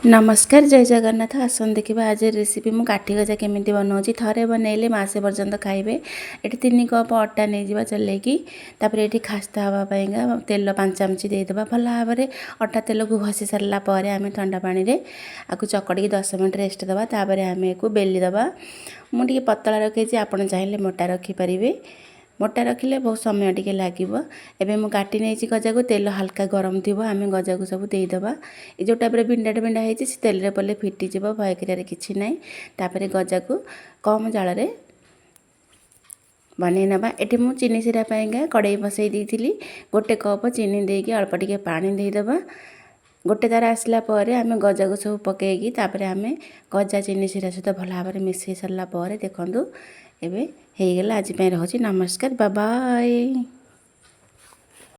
नमस्कार जय जगन्नाथ आसन देखा आज रेसिपी मु काठी गजा केमी बनाऊँगी थे बनइले मसे पर्यंत खाइबे। ये 3 कप अटा नहीं जा चलैकी ये खास्ता हाँपाईका तेल 5 चामची देदेबा भल भाव में अटा तेल को घसी सारापर आम ठंडा पानी रे आपको चकड़ी 10 मिनट रेस्ट दबा तापर आम को बेली दबा। मुझे पतला रखी आपड़ चाहिए मोटा रखिपारे मोटा रखिले बहुत समय टिके लगे। एबे मु काटी नहीं गजा को तेल हल्का गरम थी आम गजा को सब देदेबा। ये जो टाइप बिंडा बिंडा होती तेल रे पड़े फिटिज भय कर किसी ना तापर गजा को कम जाल बन नवा। ये मुझे चीनी सिरा कड़े बसई दी गोटे कप चीनी देकी अल्प टिके पानी देदेबा। गोटे तार आसला आम गजा को सब पकईकी तापर आम गजा चीनी सिरा सहित भल भाव में मिसई सारापर देखूँ एवं हो गला। आज रहुची नमस्कार बाय बाय।